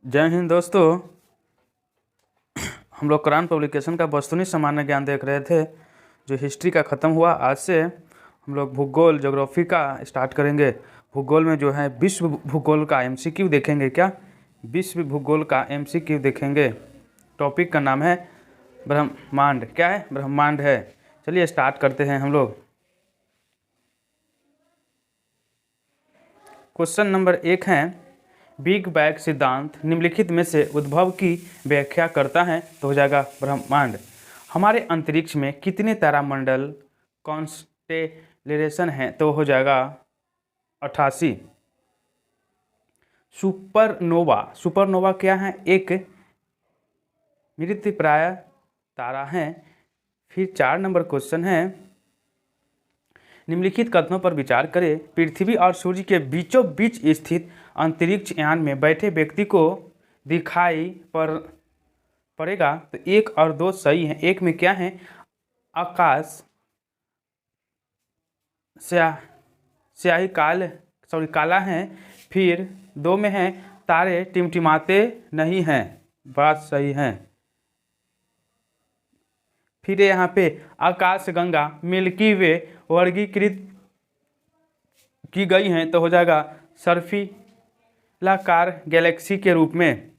जय हिंद दोस्तों। हम लोग कुरान पब्लिकेशन का वस्तुनिष्ठ सामान्य ज्ञान देख रहे थे, जो हिस्ट्री का ख़त्म हुआ। आज से हम लोग भूगोल ज्योग्राफी का स्टार्ट करेंगे। भूगोल में जो है विश्व भूगोल का एमसीक्यू देखेंगे। क्या विश्व भूगोल का एमसीक्यू देखेंगे। टॉपिक का नाम है ब्रह्मांड। क्या है? ब्रह्मांड है। चलिए स्टार्ट करते हैं हम लोग। क्वेश्चन नंबर 1 है, बिग बैंग सिद्धांत निम्नलिखित में से उद्भव की व्याख्या करता है। तो हो जाएगा ब्रह्मांड। हमारे अंतरिक्ष में कितने तारामंडल कॉन्स्टेलेशन हैं? तो हो जाएगा 88। सुपरनोवा। सुपरनोवा क्या है? एक मृतप्राय तारा है। फिर 4 नंबर क्वेश्चन है, निम्नलिखित कथनों पर विचार करें। पृथ्वी और सूर्य के बीचों बीच स्थित अंतरिक्ष यान में बैठे व्यक्ति को दिखाई पड़ेगा। तो 1 और 2 सही है। 1 में क्या है? आकाश स्याही काला है। फिर 2 में है तारे टिमटिमाते नहीं हैं। बात सही है। फिर यहाँ पे आकाशगंगा मिल्की वे वर्गीकृत की गई हैं। तो हो जाएगा सर्पिलाकार गैलेक्सी के रूप में।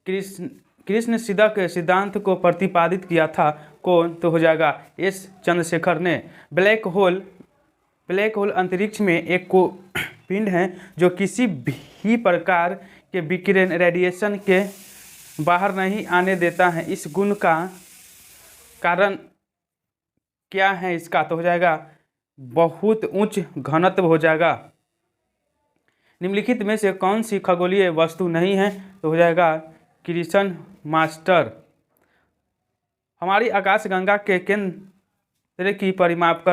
कृष्ण सिद्ध के सिद्धांत को प्रतिपादित किया था कौन? तो हो जाएगा एस चंद्रशेखर ने। ब्लैक होल अंतरिक्ष में एक पिंड है जो किसी भी प्रकार के विकिरण रेडिएशन के बाहर नहीं आने देता है। इस गुण का कारण क्या है इसका? तो हो जाएगा बहुत उच्च घनत्व हो जाएगा। निम्नलिखित में से कौन सी खगोलीय वस्तु नहीं है? तो हो जाएगा कृष्ण मास्टर। हमारी आकाशगंगा के केंद्र की परिमाप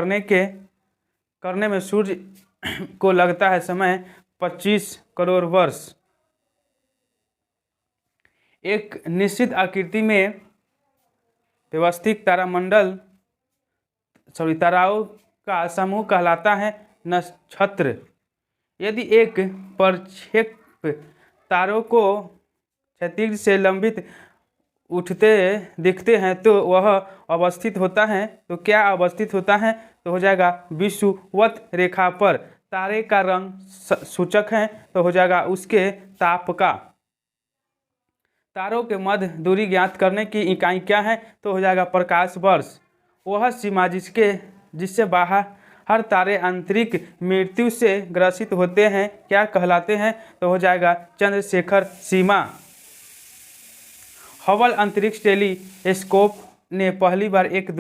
करने में सूर्य को लगता है समय 25 करोड़ वर्ष। एक निश्चित आकृति में व्यवस्थित ताराओं का समूह कहलाता है नक्षत्र। यदि एक प्रक्षेप तारों को क्षैतिज से लंबित उठते दिखते हैं तो वह अवस्थित होता है। तो क्या अवस्थित होता है? तो हो जाएगा विषुवत रेखा पर। तारे का रंग सूचक है। तो हो जाएगा उसके ताप का। तारों के मध्य दूरी ज्ञात करने की इकाई क्या है? तो हो जाएगा प्रकाश वर्ष। वह सीमा जिससे बाहर हर तारे आंतरिक मृत्यु से ग्रसित होते हैं क्या कहलाते हैं? तो हो जाएगा चंद्रशेखर सीमा। हबल अंतरिक्ष टेलीस्कोप ने पहली बार एक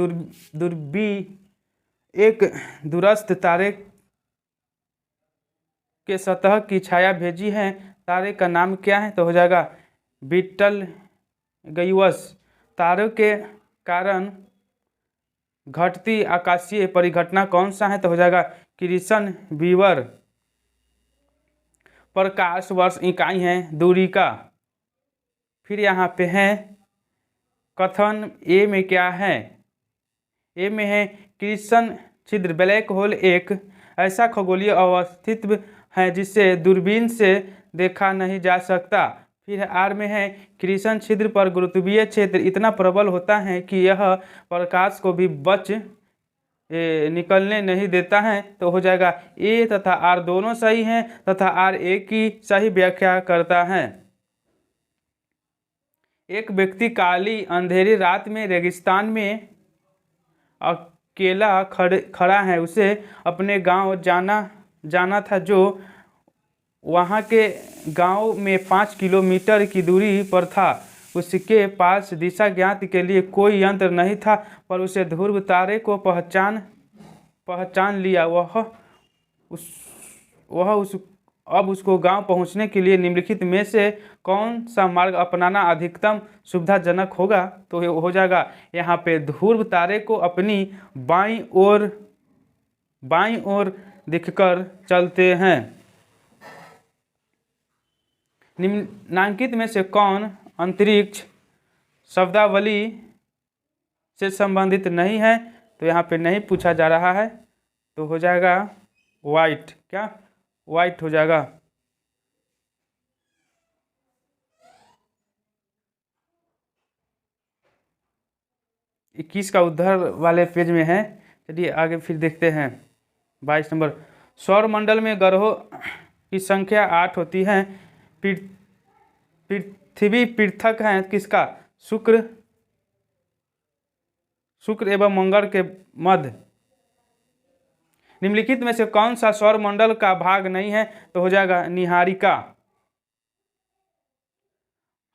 दूरस्थ तारे के सतह की छाया भेजी है। तारे का नाम क्या है? तो हो जाएगा बीटलगेउस। तारों के कारण घटती आकाशीय परिघटना कौन सा है? तो हो जाएगा कृष्ण वीवर। प्रकाश वर्ष इकाई है दूरी का। फिर यहाँ पे है कथन ए में क्या है? ए में है कृष्ण छिद्र। ब्लैक होल एक ऐसा खगोलीय अवस्थित्व है जिसे दूरबीन से देखा नहीं जा सकता। फिर आर में है कृष्ण छिद्र पर गुरुत्वीय क्षेत्र इतना प्रबल होता है कि यह प्रकाश को भी निकलने नहीं देता है। तो हो जाएगा ए तथा आर दोनों सही हैं तथा आर ए की सही व्याख्या करता है। एक व्यक्ति काली अंधेरी रात में रेगिस्तान में अकेला खड़ा है। उसे अपने गांव जाना था जो वहां के गांव में 5 किलोमीटर की दूरी पर था। उसके पास दिशा ज्ञात के लिए कोई यंत्र नहीं था, पर उसे ध्रुव तारे को पहचान लिया। अब उसको गांव पहुंचने के लिए निम्नलिखित में से कौन सा मार्ग अपनाना अधिकतम सुविधाजनक होगा? तो हो जाएगा यहाँ पे ध्रुव तारे को अपनी बाईं ओर दिखकर चलते हैं। निम्नांकित में से कौन अंतरिक्ष शब्दावली से संबंधित नहीं है? तो यहाँ पे नहीं पूछा जा रहा है। तो हो जाएगा वाइट। क्या वाइट हो जाएगा। 21 का उधर वाले पेज में है। चलिए आगे फिर देखते हैं। 22 नंबर, सौरमंडल में ग्रहों की संख्या 8 होती है। पृथ्वी पृथक है किसका? शुक्र एवं मंगल के मध्य। निम्नलिखित में से कौन सा सौरमंडल का भाग नहीं है? तो हो जाएगा नीहारिका।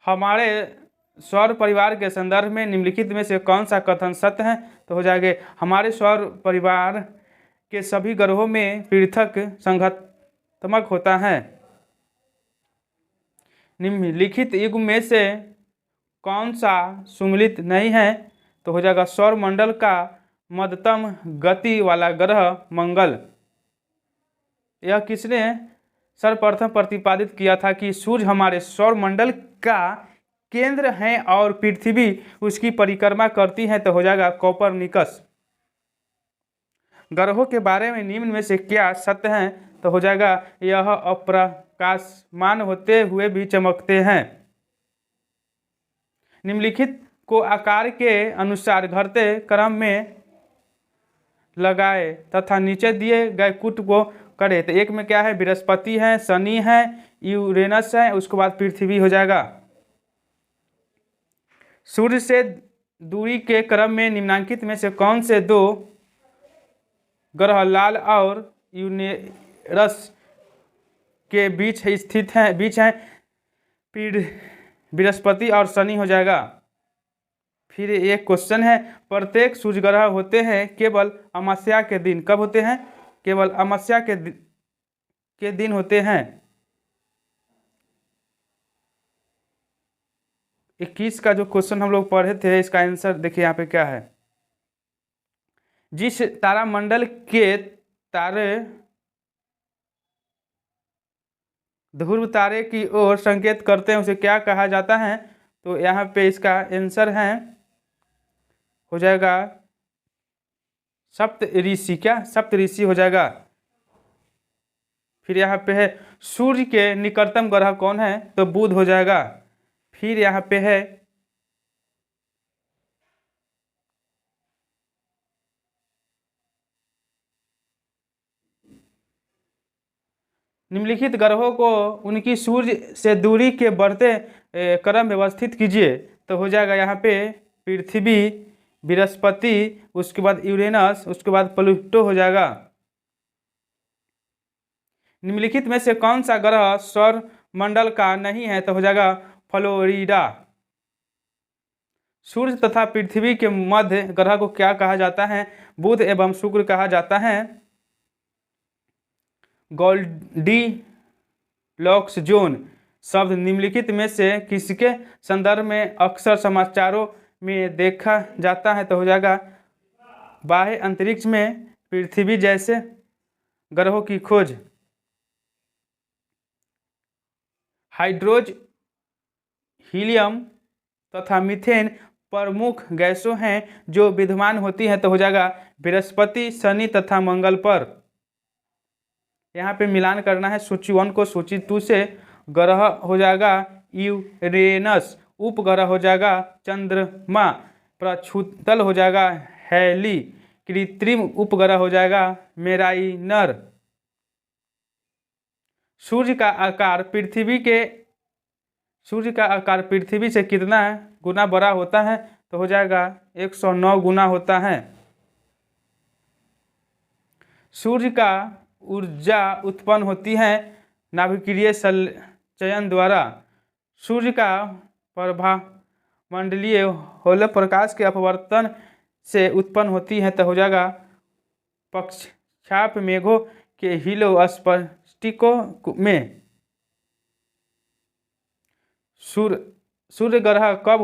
हमारे सौर परिवार के संदर्भ में निम्नलिखित में से कौन सा कथन सत्य है? तो हो जाएगा हमारे सौर परिवार के सभी ग्रहों में पृथक संघात्मक होता है। निम्नलिखित युग में से कौन सा सुमेलित नहीं है? तो हो जाएगा सौरमंडल का मध्यतम गति वाला ग्रह मंगल। यह किसने सर्वप्रथम प्रतिपादित किया था कि सूर्य हमारे सौरमंडल का केंद्र है और पृथ्वी उसकी परिक्रमा करती है? तो हो जाएगा कोपरनिकस। ग्रहों के बारे में निम्न में से क्या सत्य है? तो हो जाएगा यह अप्रकाशमान होते हुए भी चमकते हैं। निम्नलिखित को आकार के अनुसार घटते क्रम में लगाए तथा नीचे दिए गए कूट को करे। तो एक में क्या है? बृहस्पति है, शनि है, यूरेनस है, उसके बाद पृथ्वी हो जाएगा। सूर्य से दूरी के क्रम में निम्नलिखित में से कौन से दो ग्रह लाल और यूरेनस के बीच स्थित हैं? बृहस्पति और शनि हो जाएगा। फिर एक क्वेश्चन है, प्रत्येक सूर्य ग्रह होते हैं केवल अमावस्या के दिन। कब होते हैं? केवल अमावस्या के दिन होते हैं। 21 का जो क्वेश्चन हम लोग पढ़े थे, इसका आंसर देखिए यहाँ पे क्या है। जिस तारामंडल के तारे ध्रुव तारे की ओर संकेत करते हैं उसे क्या कहा जाता है? तो यहाँ पे इसका आंसर है हो जाएगा सप्त ऋषि। क्या? सप्त ऋषि हो जाएगा। फिर यहाँ पे है सूर्य के निकटतम ग्रह कौन है? तो बुध हो जाएगा। फिर यहाँ पे है निम्नलिखित ग्रहों को उनकी सूर्य से दूरी के बढ़ते क्रम व्यवस्थित कीजिए। तो हो जाएगा यहाँ पे पृथ्वी, बृहस्पति, उसके बाद यूरेनस, उसके बाद प्लूटो हो जाएगा। निम्नलिखित में से कौन सा ग्रह सौर मंडल का नहीं है? तो हो जाएगा फ्लोरिडा। सूर्य तथा पृथ्वी के मध्य ग्रह को क्या कहा जाता है? बुध एवं शुक्र कहा जाता है। गोल्डीलॉक्स जोन शब्द निम्नलिखित में से किसके संदर्भ में अक्सर समाचारों में देखा जाता है? तो हो जाएगा बाह्य अंतरिक्ष में पृथ्वी जैसे ग्रहों की खोज। हाइड्रोजन, हीलियम तथा मीथेन प्रमुख गैसों हैं जो विद्यमान होती हैं। तो हो जाएगा बृहस्पति, शनि तथा मंगल पर। यहाँ पे मिलान करना है सूची 1 को सूची 2 से। ग्रह हो जाएगा यूरेनस, उपग्रह हो जाएगा चंद्रमा, प्रक्षुतल हो जाएगा हैली, कृत्रिम उपग्रह हो जाएगा मेराइनर। सूर्य का आकार पृथ्वी से कितना गुना बड़ा होता है? तो हो जाएगा 109 गुना होता है। सूर्य का ऊर्जा उत्पन्न होती है नाभिकीय संचयन द्वारा। सूर्य का प्रभामंडलीय होल प्रकाश के अपवर्तन से उत्पन्न होती है। तो हो जाएगा पक्षाप मेघों के हीलियोस्फेरिको में। सूर्य ग्रह कब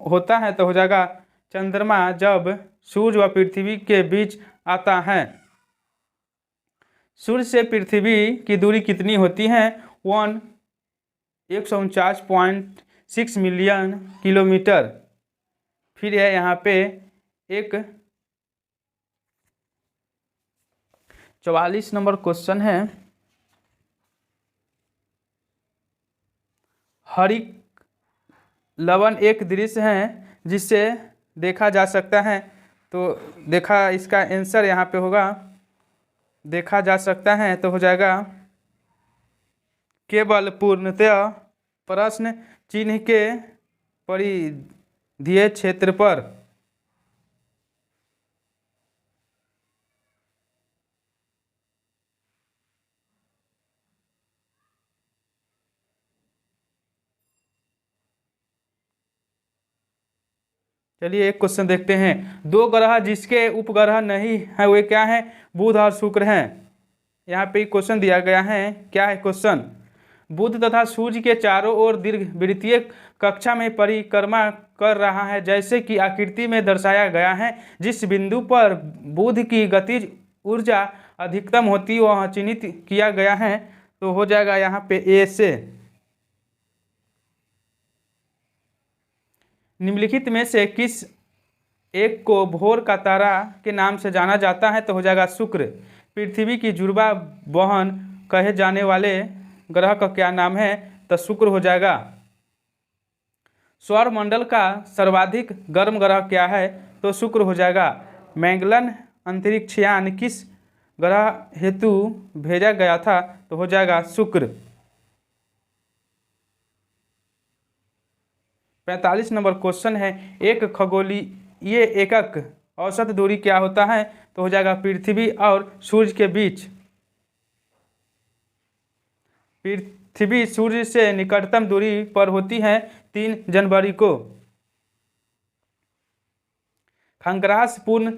होता है? तो हो जाएगा चंद्रमा जब सूर्य व पृथ्वी के बीच आता है। सूर्य से पृथ्वी की दूरी कितनी होती है? 149.6 मिलियन किलोमीटर। फिर है यहाँ पे एक 44 नंबर क्वेश्चन है, हरित लवण एक दृश्य है जिसे देखा जा सकता है। तो देखा इसका आंसर यहाँ पे होगा, देखा जा सकता है तो हो जाएगा केवल पूर्णतः प्रश्न चिन्ह के परिधीय क्षेत्र पर। चलिए एक क्वेश्चन देखते हैं। दो ग्रह जिसके उपग्रह नहीं है वे क्या है? बुध और शुक्र हैं। यहाँ पे क्वेश्चन दिया गया है, क्या है क्वेश्चन? बुध तथा सूर्य के चारों ओर दीर्घवृत्तीय कक्षा में परिक्रमा कर रहा है, जैसे कि आकृति में दर्शाया गया है। जिस बिंदु पर बुध की गतिज ऊर्जा अधिकतम होती वह चिन्हित किया गया है। तो हो जाएगा यहाँ पे ए से। निम्नलिखित में से किस एक को भोर का तारा के नाम से जाना जाता है? तो हो जाएगा शुक्र। पृथ्वी की जुड़वा बहन कहे जाने वाले ग्रह का क्या नाम है? तो शुक्र हो जाएगा। सौरमंडल का सर्वाधिक गर्म ग्रह क्या है? तो शुक्र हो जाएगा। मैगलन अंतरिक्षयान किस ग्रह हेतु भेजा गया था? तो हो जाएगा शुक्र। 45 नंबर क्वेश्चन है, एक खगोलीय एकक औसत दूरी क्या होता है? तो हो जाएगा पृथ्वी और सूर्य के बीच। पृथ्वी सूर्य से निकटतम दूरी पर होती है 3 जनवरी को। खंग्रास पूर्ण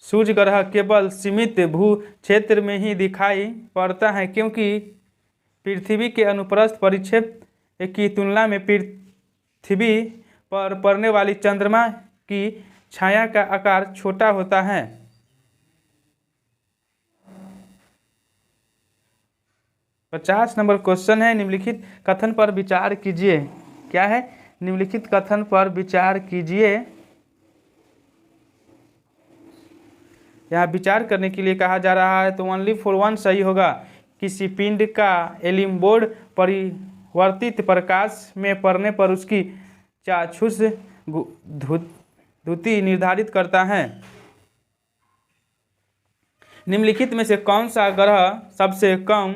सूर्य ग्रह केवल सीमित भू क्षेत्र में ही दिखाई पड़ता है, क्योंकि पृथ्वी के अनुप्रस्थ परिक्षेप की तुलना में पृथ्वी पर पड़ने वाली चंद्रमा की छाया का आकार छोटा होता है। पचास नंबर क्वेश्चन है, निम्नलिखित कथन पर विचार कीजिए। क्या है? निम्नलिखित कथन पर विचार कीजिए। यहाँ विचार करने के लिए कहा जा रहा है, तो ओनली फॉर वन सही होगा। किसी पिंड का एलिम्बोर्ड परिवर्तित प्रकाश में पड़ने पर उसकी चाक्षुष द्युति निर्धारित करता है। निम्नलिखित में से कौन सा ग्रह सबसे कम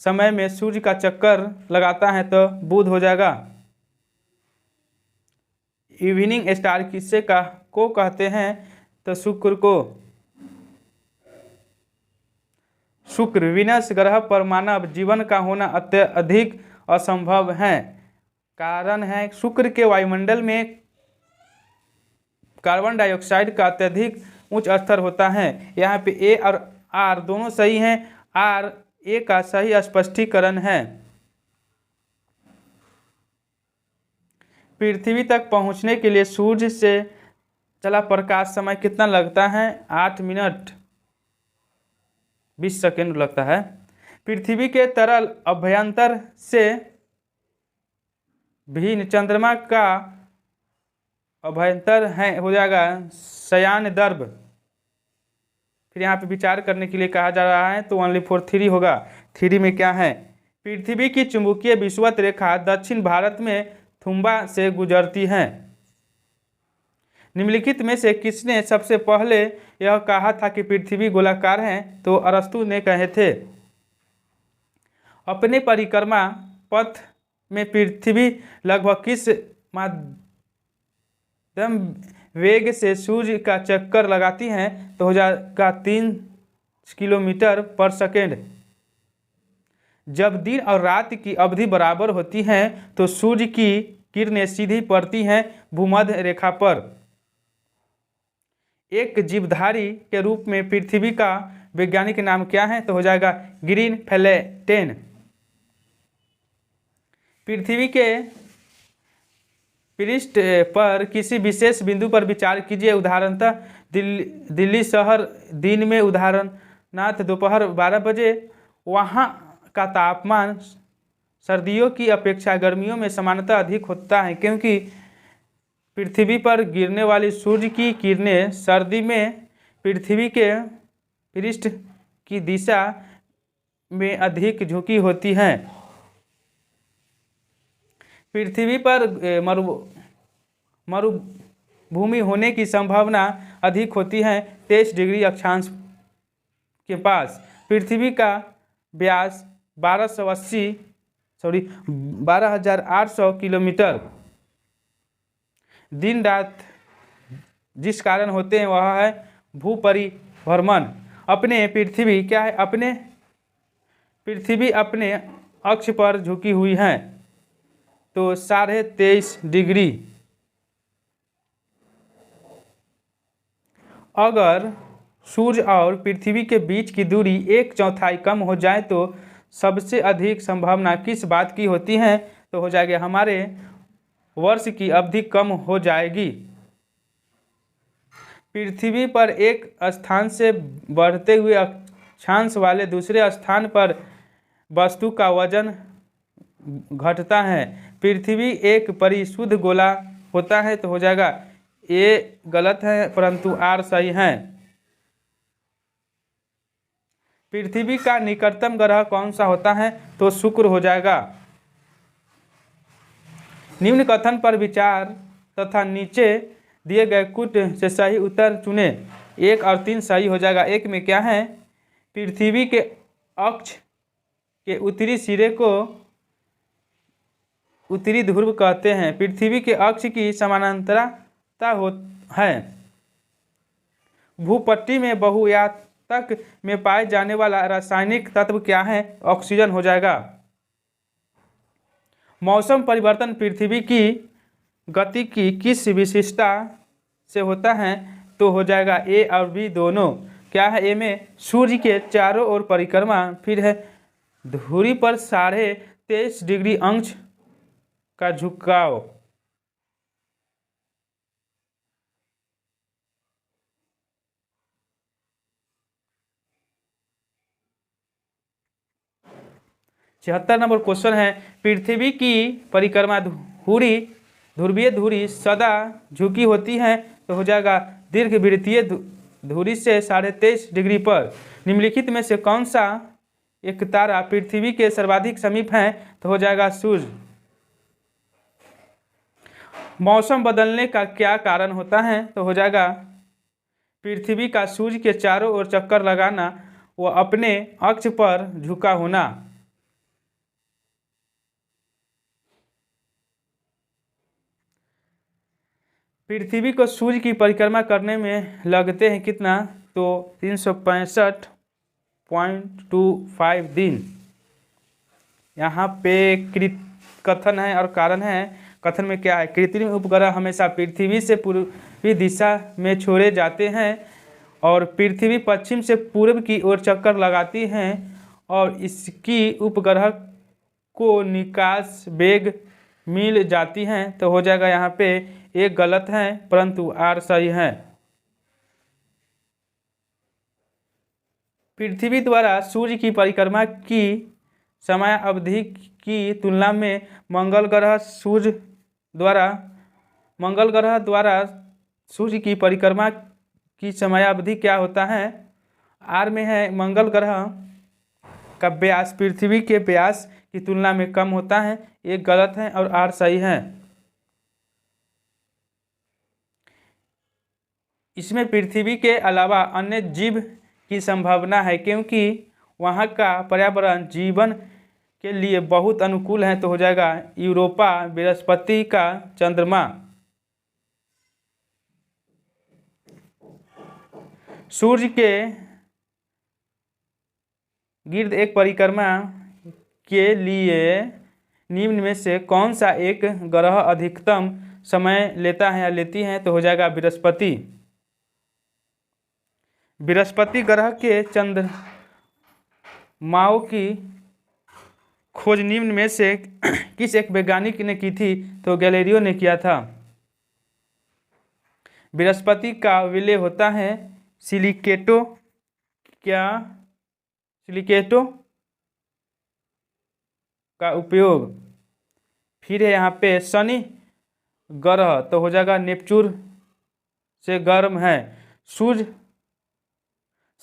समय में सूर्य का चक्कर लगाता है? तो बुध हो जाएगा। इवनिंग स्टार किससे को कहते हैं? तो शुक्र को। शुक्र विनस ग्रह पर मानव जीवन का होना अत्यधिक असंभव है। कारण है शुक्र के वायुमंडल में कार्बन डाइऑक्साइड का अत्यधिक उच्च स्तर होता है। यहाँ पे ए और आर दोनों सही हैं। आर ए का सही स्पष्टीकरण है। पृथ्वी तक पहुँचने के लिए सूर्य से चला प्रकाश समय कितना लगता है? 8 मिनट 20 सेकेंड लगता है। पृथ्वी के तरल अभ्यंतर से भिन्न चंद्रमा का अभ्यंतर है, हो जाएगा शयान दर्भ। फिर यहाँ पे विचार करने के लिए कहा जा रहा है, तो ओनली फॉर 3 होगा। 3 में क्या है? पृथ्वी की चुंबकीय विषुवत रेखा दक्षिण भारत में थुम्बा से गुजरती है। निम्नलिखित में से किसने सबसे पहले यह कहा था कि पृथ्वी गोलाकार है? तो अरस्तु ने कहे थे। अपने परिक्रमा पथ में पृथ्वी लगभग किस मध्यम वेग से सूर्य का चक्कर लगाती है? तो हो जाएगा 3 किलोमीटर पर सेकेंड। जब दिन और रात की अवधि बराबर होती है तो सूर्य की किरणें सीधी पड़ती हैं भूमध्य रेखा पर। एक जीवधारी के रूप में पृथ्वी का वैज्ञानिक नाम क्या है? तो हो जाएगा ग्रीन फ्लैटेन। पृथ्वी के पृष्ठ पर किसी विशेष बिंदु पर विचार कीजिए। उदाहरणतः दिल्ली शहर दिन में उदाहरणार्थ दोपहर 12 बजे वहाँ का तापमान सर्दियों की अपेक्षा गर्मियों में सामान्यतः अधिक होता है, क्योंकि पृथ्वी पर गिरने वाली सूर्य की किरणें सर्दी में पृथ्वी के पृष्ठ की दिशा में अधिक झुकी होती हैं। पृथ्वी पर भूमि होने की संभावना अधिक होती है 23 डिग्री अक्षांश के पास। पृथ्वी का व्यास 12,800 किलोमीटर। दिन रात जिस कारण होते हैं वह है भूपरिभ्रमण। अपने पृथ्वी क्या है, अपने पृथ्वी अपने अक्ष पर झुकी हुई है तो 23.5 डिग्री। अगर सूर्य और पृथ्वी के बीच की दूरी 1/4 कम हो जाए तो सबसे अधिक संभावना किस बात की होती है? तो हो जाएगा हमारे वर्ष की अवधि कम हो जाएगी। पृथ्वी पर एक स्थान से बढ़ते हुए अक्षांश वाले दूसरे स्थान पर वस्तु का वजन घटता है। पृथ्वी एक परिशुद्ध गोला होता है तो हो जाएगा ये गलत है परंतु आर सही है। पृथ्वी का निकटतम ग्रह कौन सा होता है? तो शुक्र हो जाएगा। निम्न कथन पर विचार तथा नीचे दिए गए कुछ से सही उत्तर चुने। 1 और 3 सही हो जाएगा। 1 में क्या है, पृथ्वी के अक्ष के उत्तरी सिरे को उत्तरी ध्रुव कहते हैं। पृथ्वी के अक्ष की समानांतरता है। भूपट्टी में बहुआयतक में पाए जाने वाला रासायनिक तत्व क्या है? ऑक्सीजन हो जाएगा। मौसम परिवर्तन पृथ्वी की गति की किस विशेषता से होता है? तो हो जाएगा ए और बी दोनों। क्या है? ए में सूर्य के चारों ओर परिक्रमा, फिर है धुरी पर 23.5 डिग्री अंश का झुकाव। छिहत्तर नंबर क्वेश्चन है, पृथ्वी की परिक्रमा ध्रुवीय धुरी सदा झुकी होती है तो हो जाएगा दीर्घवृत्तीय धुरी से 23.5 डिग्री पर। निम्नलिखित में से कौन सा एक तारा पृथ्वी के सर्वाधिक समीप है? तो हो जाएगा सूर्य। मौसम बदलने का क्या कारण होता है? तो हो जाएगा पृथ्वी का सूर्य के चारों ओर चक्कर लगाना व अपने अक्ष पर झुका होना। पृथ्वी को सूर्य की परिक्रमा करने में लगते हैं कितना? तो 365.25 दिन। यहाँ पे कथन है और कारण है। कथन में क्या है, कृत्रिम उपग्रह हमेशा पृथ्वी से पूर्वी दिशा में छोड़े जाते हैं और पृथ्वी पश्चिम से पूर्व की ओर चक्कर लगाती हैं और इसकी उपग्रह को निकास वेग मिल जाती हैं तो हो जाएगा यहाँ पे एक गलत है परंतु आर सही है। पृथ्वी द्वारा सूर्य की परिक्रमा की समय अवधि की तुलना में मंगल ग्रह द्वारा सूर्य की परिक्रमा की समयावधि क्या होता है? आर में है मंगल ग्रह का व्यास पृथ्वी के व्यास की तुलना में कम होता है। एक गलत है और आर सही है। इसमें पृथ्वी के अलावा अन्य जीव की संभावना है क्योंकि वहाँ का पर्यावरण जीवन के लिए बहुत अनुकूल है तो हो जाएगा यूरोपा बृहस्पति का चंद्रमा। सूर्य के गिर्द एक परिक्रमा के लिए निम्न में से कौन सा एक ग्रह अधिकतम समय लेता है या लेती है? तो हो जाएगा बृहस्पति। बृहस्पति ग्रह के चंद्रमाओं की खोज निम्न में से किस एक वैज्ञानिक ने की थी? तो गैलीलियो ने किया था। बृहस्पति का विलय होता है सिलिकेटो का उपयोग। फिर है यहाँ पे शनि ग्रह तो हो जाएगा नेपच्यून से गर्म है।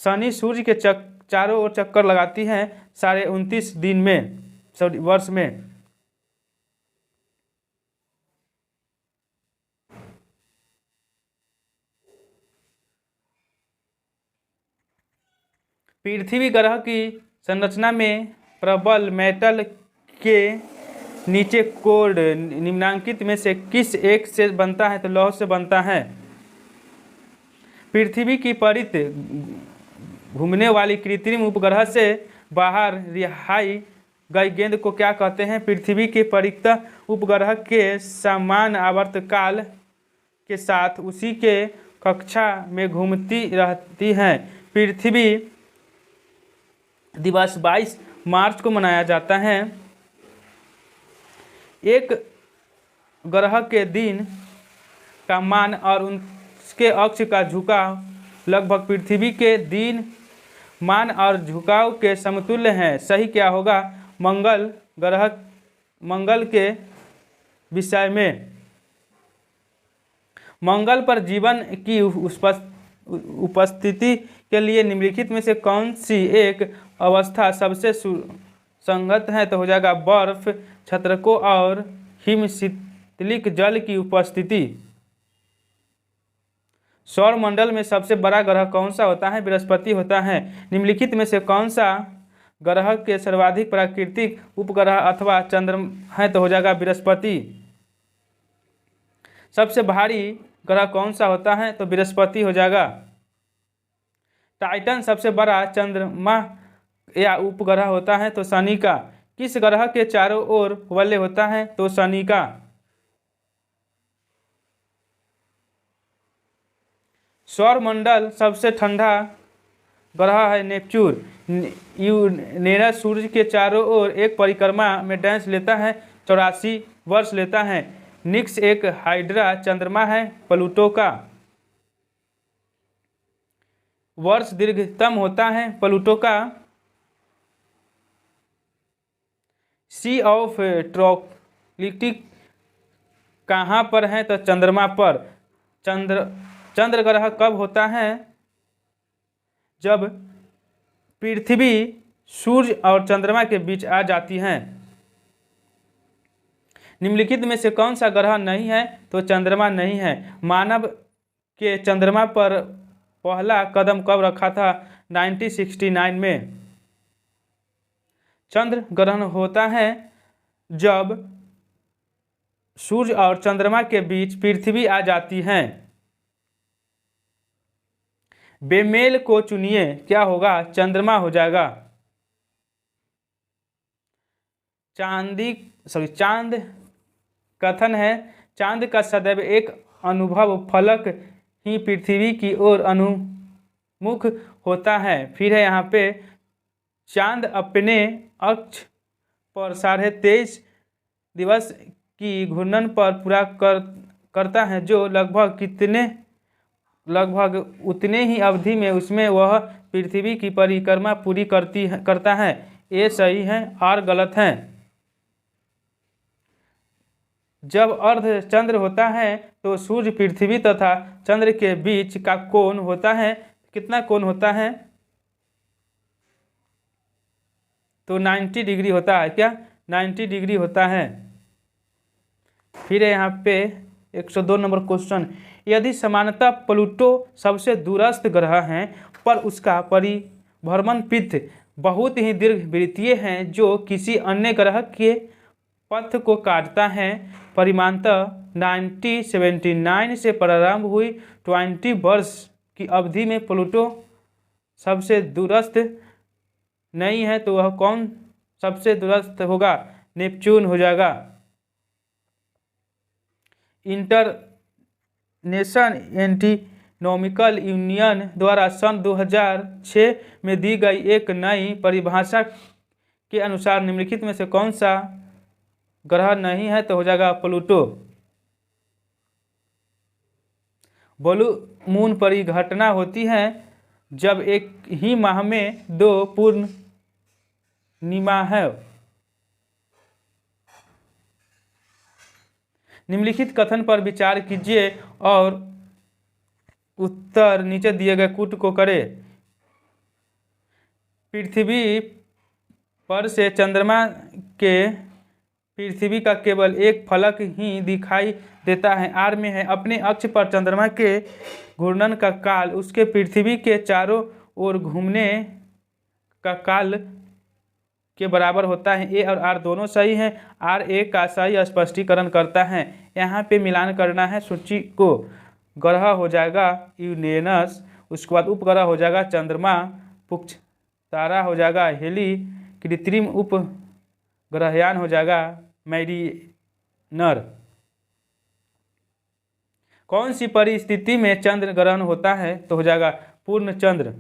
शनि सूर्य के चारों ओर चक्कर लगाती है 29.5 दिन में वर्ष में। पृथ्वी ग्रह की संरचना में प्रबल मेटल के नीचे कोर निम्नलिखित में से किस एक से बनता है? तो लौह से बनता है। पृथ्वी की परित घूमने वाली कृत्रिम उपग्रह से बाहर रिहाई गई गेंद को क्या कहते हैं? पृथ्वी के परित उपग्रह के समान आवर्तकाल के साथ उसी के कक्षा में घूमती रहती हैं। पृथ्वी दिवस 22 मार्च को मनाया जाता है। एक ग्रह के दिन का मान और उसके अक्ष का झुकाव लगभग पृथ्वी के दिन मान और झुकाव के समतुल्य है। सही क्या होगा? मंगल के विषय में मंगल पर जीवन की उपस्थिति के लिए निम्नलिखित में से कौन सी एक अवस्था सबसे सुसंगत है? तो हो जाएगा बर्फ, छत्रकों और हिमशीतलिक जल की उपस्थिति। सौर मंडल में सबसे बड़ा ग्रह कौन सा होता है? बृहस्पति होता है। निम्नलिखित में से कौन सा ग्रह के सर्वाधिक प्राकृतिक उपग्रह अथवा चंद्रमा है? तो हो जाएगा बृहस्पति। सबसे भारी ग्रह कौन सा होता है? तो बृहस्पति हो जाएगा। टाइटन सबसे बड़ा चंद्रमा या उपग्रह होता है? तो शनि का। किस ग्रह के चारों ओर वलय होता है? तो शनि का। सौर मंडल सबसे ठंडा ग्रह है नेपच्यून। यूरेनस सूर्य के चारों ओर एक परिक्रमा में डैश लेता है, 84 वर्ष लेता है। निक्स एक हाइड्रा चंद्रमा है प्लूटो का। वर्ष दीर्घतम होता है प्लूटो का। सी ऑफ ट्रोक्लिटिक कहाँ पर है? तो चंद्रमा पर। चंद्र ग्रह कब होता है? जब पृथ्वी सूर्य और चंद्रमा के बीच आ जाती है। निम्नलिखित में से कौन सा ग्रह नहीं है? तो चंद्रमा नहीं है। मानव के चंद्रमा पर पहला कदम कब रखा था? 1969 में। चंद्र ग्रहण होता है जब सूर्य और चंद्रमा के बीच पृथ्वी आ जाती है। बेमेल को चुनिए, क्या होगा? चंद्रमा हो जाएगा। चांद कथन है, चांद का सदैव एक अनुभव फलक ही पृथ्वी की ओर अनुमुख होता है। फिर है यहाँ पे, चांद अपने अक्ष पर 23.5 दिवस की घूर्णन पर पूरा करता है, जो लगभग उतने ही अवधि में उसमें वह पृथ्वी की परिक्रमा पूरी करता है। ये सही है और गलत है। जब अर्ध चंद्र होता है तो सूर्य, पृथ्वी तथा चंद्र के बीच का कोण होता है, कितना कोण होता है? तो 90 डिग्री होता है। क्या? 90 डिग्री होता है। फिर यहाँ पे 102 नंबर क्वेश्चन, यदि सामान्यतः प्लूटो सबसे दूरस्थ ग्रह है पर उसका परिभ्रमण पथ बहुत ही दीर्घवृत्तीय है जो किसी अन्य ग्रह के पथ को काटता है, परिमाणतः 1979 से प्रारंभ हुई 20 वर्ष की अवधि में प्लूटो सबसे दूरस्थ नहीं है, तो वह कौन सबसे दूरस्थ होगा? नेपच्यून हो जाएगा। इंटरनेशनल एस्ट्रोनॉमिकल यूनियन द्वारा सन 2006 में दी गई एक नई परिभाषा के अनुसार निम्नलिखित में से कौन सा ग्रह नहीं है? तो हो जाएगा प्लूटो। ब्लू मून परिघटना होती है जब एक ही माह में 2 पूर्णिमा है। निम्नलिखित कथन पर विचार कीजिए और उत्तर नीचे दिए गए कूट को करें। पृथ्वी पर से चंद्रमा के पृथ्वी का केवल एक फलक ही दिखाई देता है। आर में है, अपने अक्ष पर चंद्रमा के घूर्णन का काल उसके पृथ्वी के चारों ओर घूमने का काल के बराबर होता है। ए और आर दोनों सही हैं। आर ए का सही स्पष्टीकरण करता है। यहाँ पे मिलान करना है। सूची को ग्रह हो जाएगा यूरेनस, उसके बाद उपग्रह हो जाएगा चंद्रमा, पुच्छ तारा हो जाएगा हेली, कृत्रिम उपग्रहयान हो जाएगा मैरिनर। कौन सी परिस्थिति में चंद्र ग्रहण होता है? तो हो जाएगा पूर्ण चंद्र।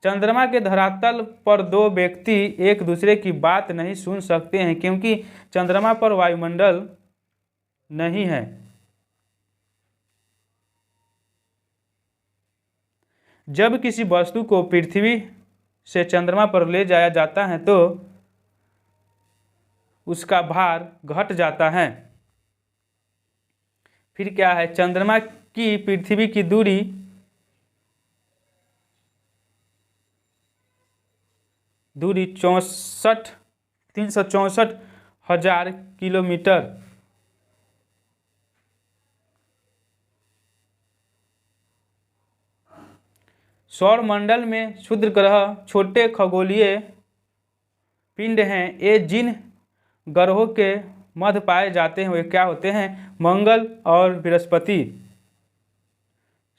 चंद्रमा के धरातल पर दो व्यक्ति एक दूसरे की बात नहीं सुन सकते हैं क्योंकि चंद्रमा पर वायुमंडल नहीं है। जब किसी वस्तु को पृथ्वी से चंद्रमा पर ले जाया जाता है तो उसका भार घट जाता है। फिर क्या है? चंद्रमा की पृथ्वी की दूरी दूरी 364,000 किलोमीटर। सौरमंडल में क्षुद्र ग्रह छोटे खगोलीय पिंड हैं। ये जिन ग्रहों के मध्य पाए जाते हैं वे क्या होते हैं? मंगल और बृहस्पति।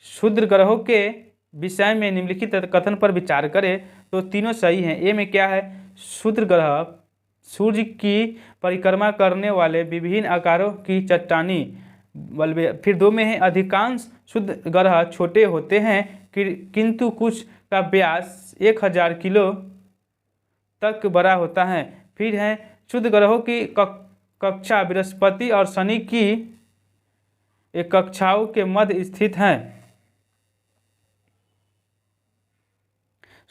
क्षुद्र ग्रहों के विषय में निम्नलिखित कथन पर विचार करें तो तीनों सही हैं। ए में क्या है? क्षुद्र ग्रह सूर्य की परिक्रमा करने वाले विभिन्न आकारों की चट्टानी बल्बे। फिर दो में है अधिकांश क्षुद्र ग्रह छोटे होते हैं किंतु कुछ का व्यास 1000 किलो तक बड़ा होता है। फिर है क्षुद्र ग्रहों की कक्षा बृहस्पति और शनि की एक कक्षाओं के मध्य स्थित हैं।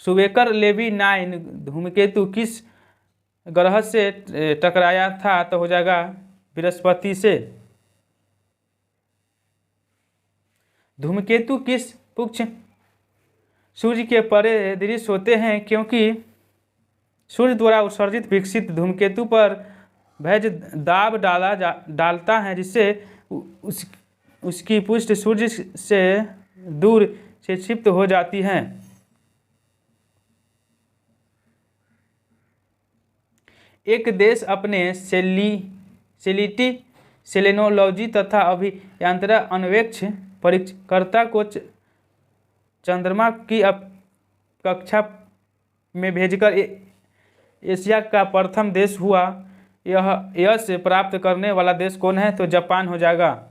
शुभेकर लेवी 9 धूमकेतु किस ग्रह से टकराया था? तो हो जाएगा बृहस्पति से। धूमकेतु किस पुच्छ सूर्य के परे दृश्य होते हैं क्योंकि सूर्य द्वारा उत्सर्जित विकसित धूमकेतु पर भैज दाब डालता है जिससे उसकी पृष्ठ सूर्य से दूर से क्षिप्त हो जाती है। एक देश अपने सेलिटी सेलेनोलॉजी तथा अभियांत्रिकी अन्वेक्षण परिचयकर्ता को चंद्रमा की कक्षा में भेजकर एशिया का प्रथम देश हुआ। यह यश प्राप्त करने वाला देश कौन है? तो जापान हो जाएगा।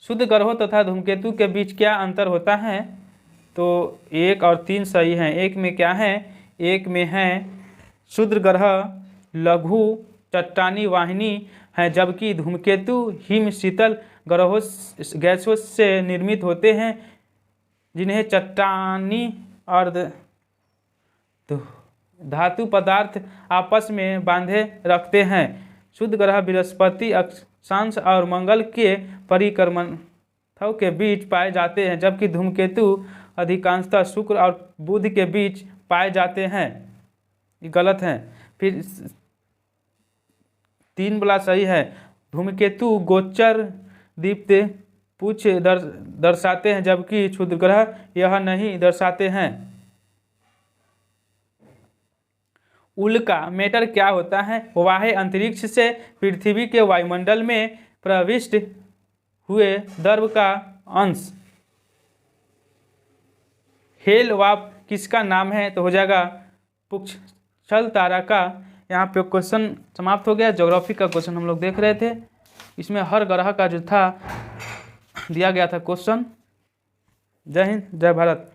शुद्ध ग्रहों तथा धूमकेतु के बीच क्या अंतर होता है? तो 1 और 3 सही हैं। एक में क्या है? एक में है क्षुद्र ग्रह लघु चट्टानी वाहिनी है जबकि धूमकेतु हिम शीतल ग्रहों गैसों से निर्मित होते हैं जिन्हें चट्टानी और धातु पदार्थ आपस में बांधे रखते हैं। शुद्ध ग्रह बृहस्पति अक्षांश और मंगल के परिक्रमणों के बीच पाए जाते हैं जबकि धूमकेतु अधिकांशतः शुक्र और बुध के बीच पाए जाते हैं। ये गलत है। फिर 3 वाला सही है। धूमकेतु गोचर दीप्त पुच्छ दर्शाते हैं जबकि क्षुद्र ग्रह यह नहीं दर्शाते हैं। उल्का मैटर क्या होता है? बाह्य अंतरिक्ष से पृथ्वी के वायुमंडल में प्रविष्ट हुए द्रव का अंश। हेल वाप किसका नाम है? तो हो जाएगा पुच्छल तारा का। यहाँ पे क्वेश्चन समाप्त हो गया। ज्योग्राफी का क्वेश्चन हम लोग देख रहे थे। इसमें हर ग्रह का जो था दिया गया था क्वेश्चन। जय हिंद, जय भारत।